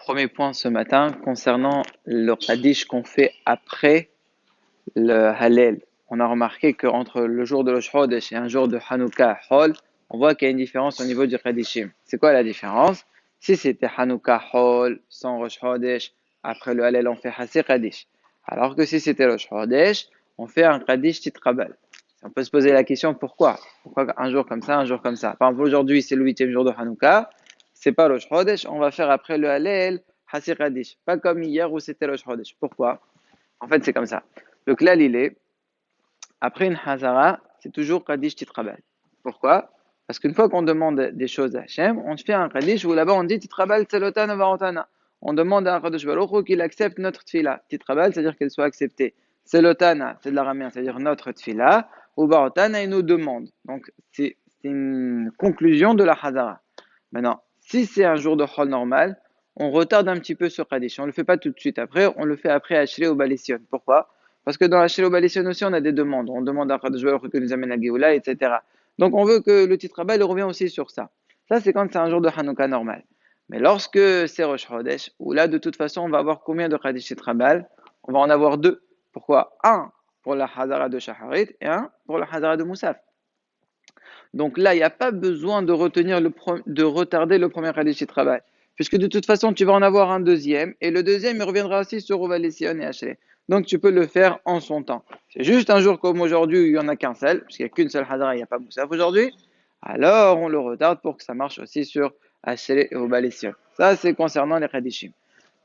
Premier point ce matin concernant le Kaddish qu'on fait après le Hallel. On a remarqué qu'entre le jour de Rosh Chodesh et un jour de Hanouka Hol, on voit qu'il y a une différence au niveau du Kaddishim. C'est quoi la différence? Si c'était Hanouka Hol sans Rosh Chodesh, après le Hallel on fait Hassi Kaddish. Alors que si c'était Rosh Chodesh, on fait un Kaddish Titrabal. On peut se poser la question pourquoi? Pourquoi un jour comme ça, un jour comme ça? Par exemple, aujourd'hui c'est le 8e jour de Hanouka, c'est pas Rosh Chodesh, on va faire après le Hallel Hassi Kaddish. Pas comme hier où c'était Rosh Chodesh. Pourquoi? En fait, c'est comme ça. Le klal, il est, après une hazara, c'est toujours Kaddish Titrabal. Pourquoi? Parce qu'une fois qu'on demande des choses à Hachem, on fait un Kaddish où là-bas on dit Titrabal Tselotana Varotana. On demande à un Kadosh Baruch Hu qu'il accepte notre tfila. Titrabal, c'est-à-dire qu'elle soit acceptée. Tselotana, c'est de l'araméen, c'est-à-dire notre tfila. Ou Varotana, il nous demande. Donc, c'est une conclusion de la hazara. Maintenant, si c'est un jour de Chol normal, on retarde un petit peu ce Kaddish. On ne le fait pas tout de suite après, on le fait après Hachlé ou Balésion. Pourquoi? Parce que dans Hachlé ou Balésion aussi, on a des demandes. On demande à Kadosh Baruch Hu que nous amène à Géoula, etc. Donc on veut que le titre Abba, il revient aussi sur ça. Ça, c'est quand c'est un jour de Hanouka normal. Mais lorsque c'est Rosh Chodesh, où là, de toute façon, on va avoir combien de Kaddish Titrabal? On va en avoir deux. Pourquoi? Un pour la Hazara de Shaharit et un pour la Hazara de Moussaf. Donc là, il n'y a pas besoin de retarder le premier Kaddish Titrabal. Puisque de toute façon, tu vas en avoir un deuxième, et le deuxième, il reviendra aussi sur Ovalésion et Hachlé. Donc tu peux le faire en son temps. C'est juste un jour comme aujourd'hui où il n'y en a qu'un seul, puisqu'il n'y a qu'une seule Hazara, il n'y a pas Moussaf aujourd'hui. Alors on le retarde pour que ça marche aussi sur Hachlé et Ovalésion. Ça, c'est concernant les Kaddishim.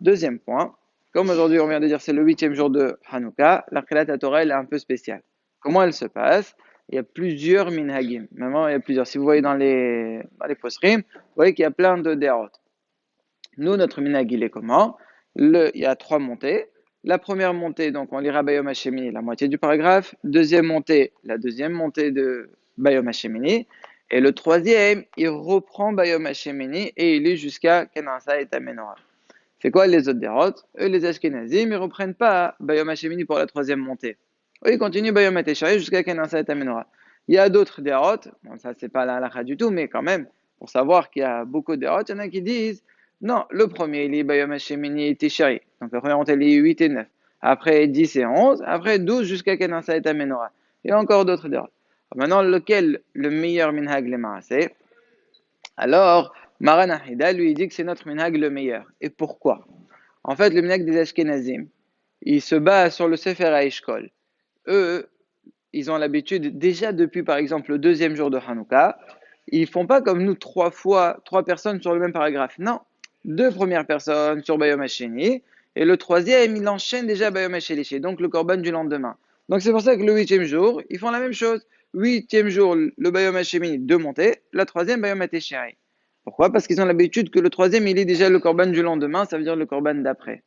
Deuxième point, comme aujourd'hui on vient de dire c'est le 8e jour de Hanouka, la Khilat Torah elle est un peu spéciale. Comment elle se passe? Il y a plusieurs minhagim. Maintenant, il y a plusieurs. Si vous voyez dans les posrim, vous voyez qu'il y a plein de derot. Nous, notre minhag, il est comment? Il y a 3 montées. La première montée, donc on lira Bayom Hashemini, la moitié du paragraphe. Deuxième montée, la deuxième montée de Bayom Hashemini. Et le troisième, il reprend Bayom Hashemini et il lit jusqu'à Kenansa et Amenora. C'est quoi les autres dérotes? Eux, les Ashkenazim, ils ne reprennent pas Bayom Hashemini pour la troisième montée. Eux, ils continuent Bayom Hateshari jusqu'à Kenansa et Amenora. Il y a d'autres dérotes, bon, ça c'est pas la halakha du tout, mais quand même, pour savoir qu'il y a beaucoup de dérotes, il y en a qui disent non, le premier, il est Bayom Hashemini et Teshari. Donc la première montée, il est 8 et 9. Après 10 et 11. Après 12 jusqu'à Kenansa et Amenora. Il y a encore d'autres dérotes. Maintenant, lequel le meilleur minhag les maaseh? Alors, Maran Ahida lui dit que c'est notre minhag le meilleur. Et pourquoi? En fait, le minhag des Ashkenazim, il se base sur le Sefer HaEshkol. Eux, ils ont l'habitude, déjà depuis par exemple le deuxième jour de Hanouka, ils font pas comme nous trois personnes sur le même paragraphe. Non, deux premières personnes sur Bayom Hasheni, et le troisième, il enchaîne déjà Bayom Hashelishi, donc le korban du lendemain. Donc c'est pour ça que le 8e jour, ils font la même chose. 8e jour, le Bayom Hashemi, deux montées, la troisième, Bayom Hatesheri. Pourquoi? Parce qu'ils ont l'habitude que le troisième, il est déjà le korban du lendemain, ça veut dire le korban d'après.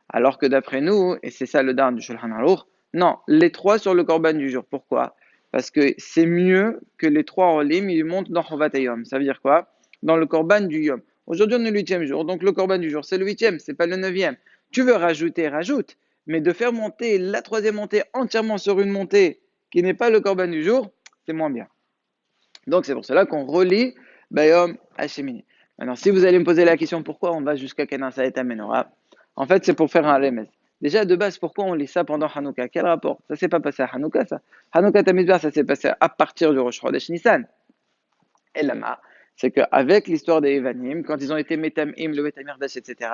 Alors que d'après nous, et c'est ça le dan du Shulchan Aruch, non, les trois sur le korban du jour. Pourquoi? Parce que c'est mieux que les trois en lim, ils montent dans Chovat Yom. Ça veut dire quoi? Dans le korban du Yom. Aujourd'hui, on est le 8e jour, donc le korban du jour, c'est le 8e, c'est pas le 9e. Tu veux rajouter, rajoute. Mais de faire monter la troisième montée entièrement sur une montée qui n'est pas le korban du jour, c'est moins bien. Donc c'est pour cela qu'on relie Bayom Hashemini. Maintenant, si vous allez me poser la question pourquoi on va jusqu'à Kenansa et Amenora, en fait, c'est pour faire un remez. Déjà, de base, pourquoi on lit ça pendant Hanouka? Quel rapport? Ça s'est pas passé à Hanouka, ça. Hanouka Tamidbar, ça s'est passé à partir du Rosh Chodesh Nissan. Et là, c'est qu'avec l'histoire des Evanim, quand ils ont été Metamim, le Metamirdash, etc.,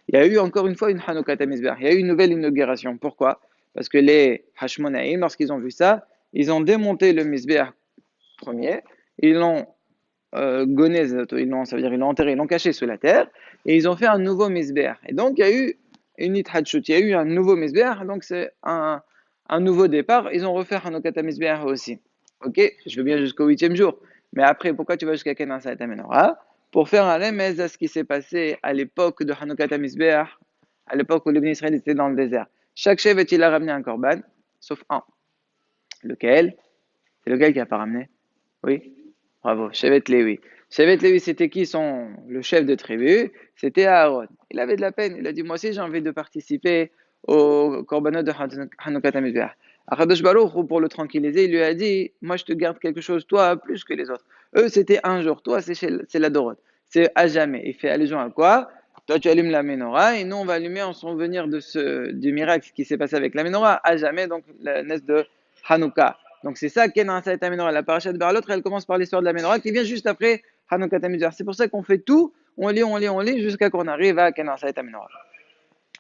il y a eu encore une fois une Hanouka Tamidbar. Il y a eu une nouvelle inauguration. Pourquoi? Parce que les Hashmonaïm, lorsqu'ils ont vu ça, ils ont démonté le Mizbeach premier, ils l'ont goné, ça veut dire ils l'ont enterré, ils l'ont caché sous la terre, et ils ont fait un nouveau misbéach. Et donc il y a eu une itchadshut, il y a eu un nouveau misbéach, donc c'est un nouveau départ. Ils ont refait Hanouka misbéach aussi. Ok, je veux bien jusqu'au 8e jour, mais après, pourquoi tu vas jusqu'à Kenansa et Amenora? Pour faire un remez à ce qui s'est passé à l'époque de Hanouka misbéach, à l'époque où les Israël étaient dans le désert. Chaque chef il a ramené un korban, sauf un. Lequel? C'est lequel qui a pas ramené? Oui, bravo, Shevet Levi. Shevet Levi, c'était qui le chef de tribu? C'était Aaron. Il avait de la peine. Il a dit, moi aussi, j'ai envie de participer au korbanot de Hanouka Tamidbar. Akadosh Baruch, pour le tranquilliser, il lui a dit, moi, je te garde quelque chose, toi, plus que les autres. Eux, c'était un jour. Toi, c'est la Doroth. C'est à jamais. Il fait allusion à quoi? Toi, tu allumes la menorah et nous, on va allumer en souvenir du miracle qui s'est passé avec la menorah à jamais, donc la naissance de Hanouka. Donc c'est ça Ken Asa et Menorah. La parasha de Berlot, elle commence par l'histoire de la menorah qui vient juste après Hanouka Tamidjar. C'est pour ça qu'on fait tout, on lit jusqu'à qu'on arrive à Ken Asa et Menorah.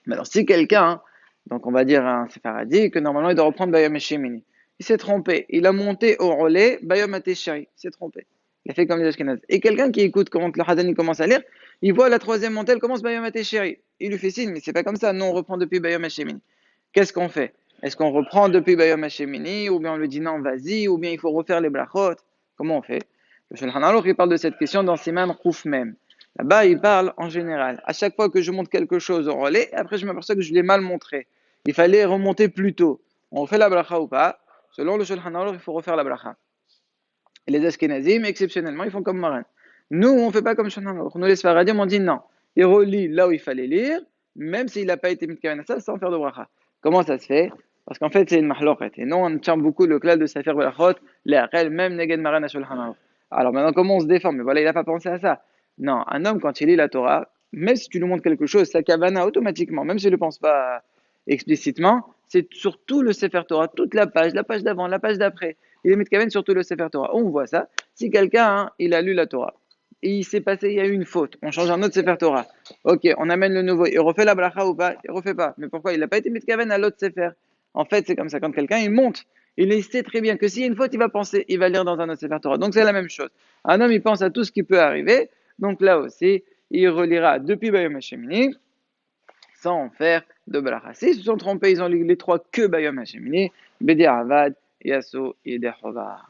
Maintenant, si quelqu'un, donc on va dire un séfaradi, que normalement il doit reprendre Bayom Shemini, il s'est trompé, il a monté au relais Bayom Ateshari, il s'est trompé. Il a fait comme les Ashkenazes. Et quelqu'un qui écoute quand le Hadani commence à lire, il voit la troisième montée, elle commence Bayom Ateshari. Il lui fait signe, mais c'est pas comme ça, nous on reprend depuis Bayom Shemini. Qu'est-ce qu'on fait? Est-ce qu'on reprend depuis Bayom Shemini, ou bien on lui dit non, vas-y, ou bien il faut refaire les brachot? Comment on fait? Le Shulchan Aruch, il parle de cette question dans Siman Khouf même. Là-bas, il parle en général. À chaque fois que je monte quelque chose au relais, après je m'aperçois que je l'ai mal montré. Il fallait remonter plus tôt. On fait la bracha ou pas? Selon le Shulchan Aruch, il faut refaire la bracha. Et les Ashkenazim, exceptionnellement, ils font comme Maran. Nous, on ne fait pas comme Shulchan Aruch. Nous, les Sfaradim, on dit non. Il relit là où il fallait lire, même s'il n'a pas été mitkaven à ça, sans faire de bracha. Comment ça se fait? Parce qu'en fait, c'est une mahloket. Et nous, on tient beaucoup le clal de Sefer Berachot, les Arel, même Neged Maran à Shulchan Aruch. Alors maintenant, comment on se défend? Mais voilà, il n'a pas pensé à ça. Non, un homme, quand il lit la Torah, même si tu lui montres quelque chose, sa kavana automatiquement, même s'il ne le pense pas explicitement, c'est surtout le Sefer Torah, toute la page d'avant, la page d'après. Il est mitkaven surtout le Sefer Torah. On voit ça. Si quelqu'un, il a lu la Torah, et il s'est passé, il y a eu une faute, on change un autre Sefer Torah. Ok, on amène le nouveau, il refait la bracha ou pas? Il refait pas. Mais pourquoi? Il n'a pas été mitkaven à l'autre Sefer. En fait, c'est comme ça, quand quelqu'un, il monte, il sait très bien que s'il y a une faute, il va penser, il va lire dans un autre Sefer Torah. Donc c'est la même chose. Un homme, il pense à tout ce qui peut arriver, donc là aussi, il relira depuis Bayom Hashemini, sans faire de bracha. S'ils se sont trompés, ils ont lu les trois que Bayom Hashemini, Bedi Avad, Yasso et Dehova.